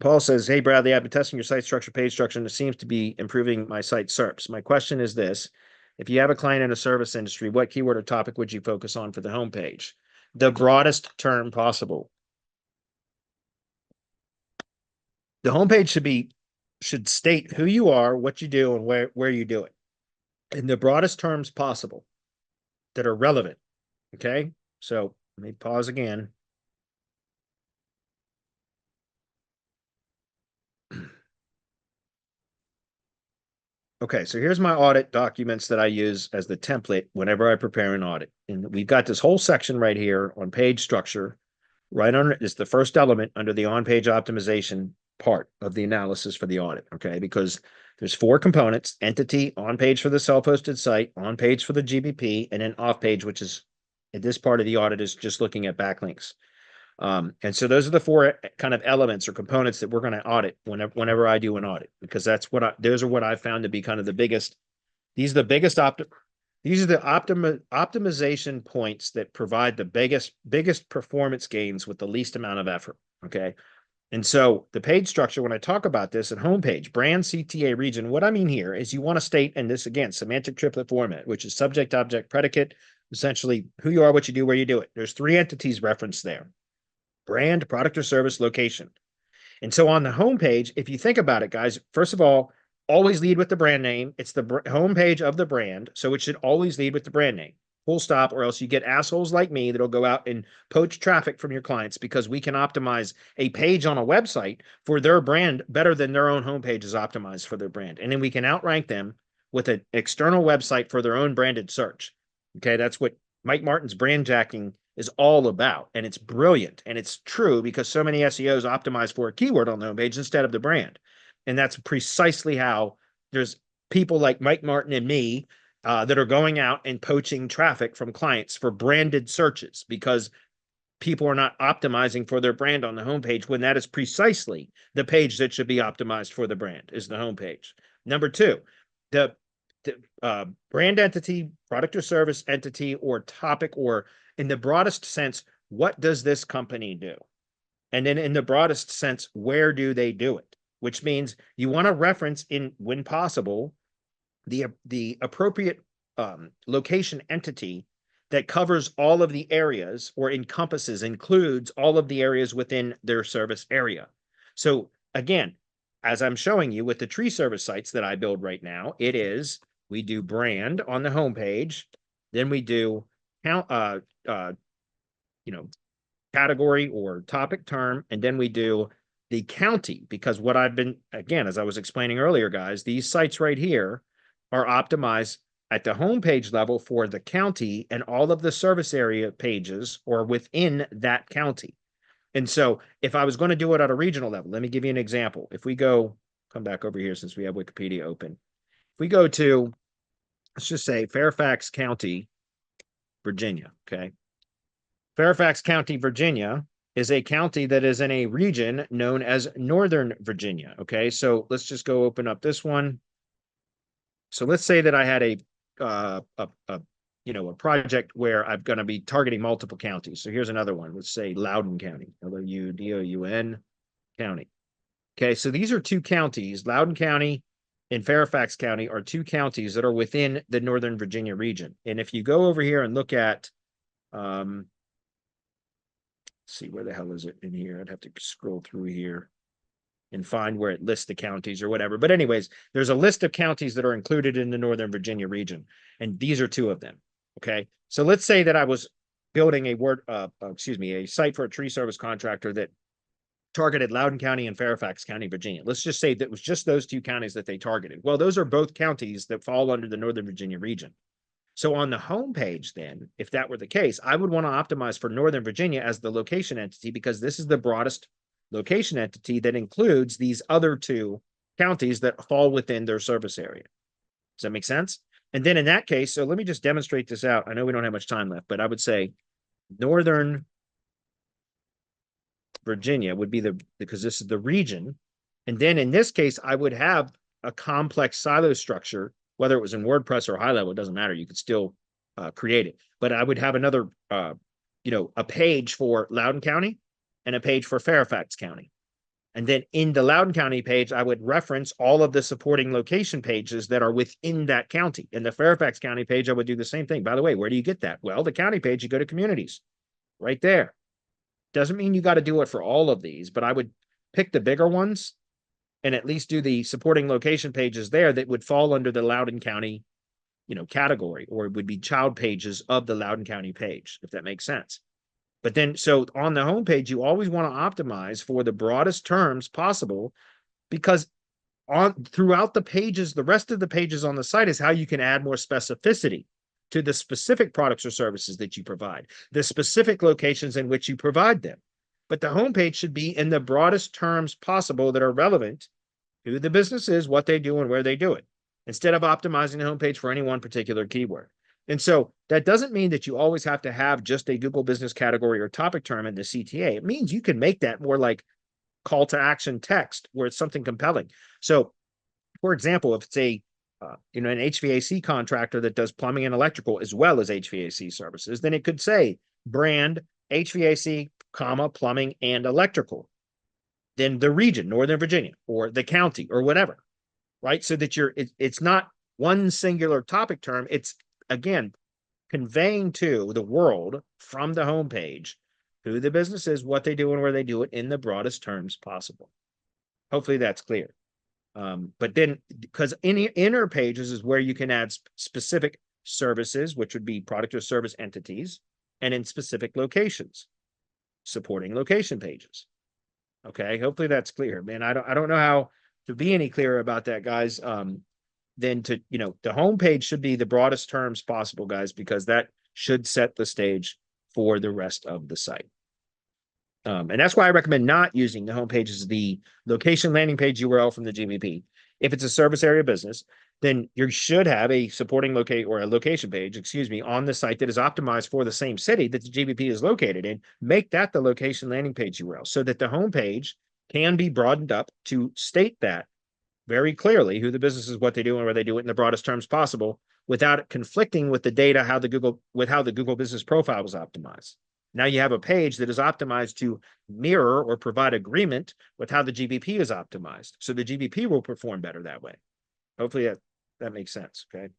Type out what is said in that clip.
Paul says, hey, Bradley, I've been testing your site structure, page structure, and it seems to be improving my site SERPs. My question is this. If you have a client in a service industry, what keyword or topic would you focus on for the homepage? The broadest term possible. The homepage should state who you are, what you do, and where you do it in the broadest terms possible that are relevant. Okay. So let me pause again. Okay, so here's my audit documents that I use as the template whenever I prepare an audit. And we've got this whole section right here on page structure. Right under it is the first element under the on-page optimization part of the analysis for the audit, okay? Because there's 4 components: entity, on-page for the self-hosted site, on-page for the GBP, and then off-page, which is, in this part of the audit, is just looking at backlinks. And so those are the 4 kind of elements or components that we're going to audit whenever I do an audit, because those are what I found to be kind of the biggest. These are the biggest optimization points that provide the biggest performance gains with the least amount of effort. Okay. And so the page structure, when I talk about this at homepage, brand, CTA, region, what I mean here is you want to state, and this again, semantic triplet format, which is subject, object, predicate, essentially who you are, what you do, where you do it. There's 3 entities referenced there: brand, product or service, location. And so on the homepage, if you think about it, guys, first of all, always lead with the brand name. It's the homepage of the brand, so it should always lead with the brand name. Full stop, or else you get assholes like me that'll go out and poach traffic from your clients, because we can optimize a page on a website for their brand better than their own homepage is optimized for their brand. And then we can outrank them with an external website for their own branded search. Okay, that's what Mike Martin's brand jacking is all about. And it's brilliant. And it's true because so many SEOs optimize for a keyword on the homepage instead of the brand. And that's precisely how there's people like Mike Martin and me that are going out and poaching traffic from clients for branded searches, because people are not optimizing for their brand on the homepage, when that is precisely the page that should be optimized for the brand, is the homepage. Number 2, the brand entity, product or service entity, or topic, or in the broadest sense, what does this company do? And then in the broadest sense, where do they do it? Which means you want to reference, when possible, the appropriate location entity that covers all of the areas, or includes all of the areas within their service area. So again, as I'm showing you with the tree service sites that I build right now, we do brand on the homepage, then we do category or topic term, and then we do the county, because what I've been, again, as I was explaining earlier, guys, these sites right here are optimized at the homepage level for the county and all of the service area pages or within that county. And so if I was going to do it at a regional level, let me give you an example. If we come back over here, since we have Wikipedia open, if we go to, let's just say Fairfax County, Virginia. Okay. Fairfax County, Virginia is a county that is in a region known as Northern Virginia. Okay. So let's just go open up this one. So let's say that I had a project where I'm going to be targeting multiple counties. So here's another one. Let's say Loudoun County, Loudoun County. Okay, so these are 2 counties. Loudoun County and Fairfax County are 2 counties that are within the Northern Virginia region. And if you go over here and look at, let's see, where the hell is it in here? I'd have to scroll through here and find where it lists the counties or whatever. But anyways, there's a list of counties that are included in the Northern Virginia region, and these are 2 of them. Okay, so let's say that I was building a site for a tree service contractor that targeted Loudoun County and Fairfax County, Virginia. Let's just say that it was just those 2 counties that they targeted. Well, those are both counties that fall under the Northern Virginia region. So on the homepage, then, if that were the case, I would want to optimize for Northern Virginia as the location entity, because this is the broadest location entity that includes these other 2 counties that fall within their service area. Does that make sense? And then in that case, so let me just demonstrate this out. I know we don't have much time left, but I would say Northern Virginia would be because this is the region. And then in this case, I would have a complex silo structure, whether it was in WordPress or high level, it doesn't matter. You could still create it. But I would have another, a page for Loudoun County and a page for Fairfax County. And then in the Loudoun County page, I would reference all of the supporting location pages that are within that county. In the Fairfax County page, I would do the same thing. By the way, where do you get that? Well, the county page, you go to communities right there. Doesn't mean you got to do it for all of these, but I would pick the bigger ones and at least do the supporting location pages there that would fall under the Loudoun County, category, or it would be child pages of the Loudoun County page, if that makes sense. But then, so on the homepage, you always want to optimize for the broadest terms possible, because throughout the pages, the rest of the pages on the site is how you can add more specificity to the specific products or services that you provide, the specific locations in which you provide them. But the homepage should be in the broadest terms possible that are relevant to who the business is, what they do, and where they do it, instead of optimizing the homepage for any one particular keyword. And so that doesn't mean that you always have to have just a Google business category or topic term in the CTA. It means you can make that more like call to action text where it's something compelling. So, for example, if it's an HVAC contractor that does plumbing and electrical as well as HVAC services, then it could say brand HVAC, plumbing and electrical. Then the region, Northern Virginia, or the county, or whatever, right? So that it's not one singular topic term. It's, again, conveying to the world from the homepage who the business is, what they do, and where they do it in the broadest terms possible. Hopefully that's clear. But then, because inner pages is where you can add specific services, which would be product or service entities, and in specific locations, supporting location pages. Okay, hopefully that's clear, man. I don't know how to be any clearer about that, guys. Then the homepage should be the broadest terms possible, guys, because that should set the stage for the rest of the site. And that's why I recommend not using the homepage as the location landing page URL from the GBP. If it's a service area business, then you should have a supporting location page, on the site that is optimized for the same city that the GBP is located in. Make that the location landing page URL so that the homepage can be broadened up to state that very clearly who the business is, what they do, and where they do it in the broadest terms possible, without it conflicting with the data, how the Google business profile was optimized. Now you have a page that is optimized to mirror or provide agreement with how the GBP is optimized. So the GBP will perform better that way. Hopefully that makes sense. Okay.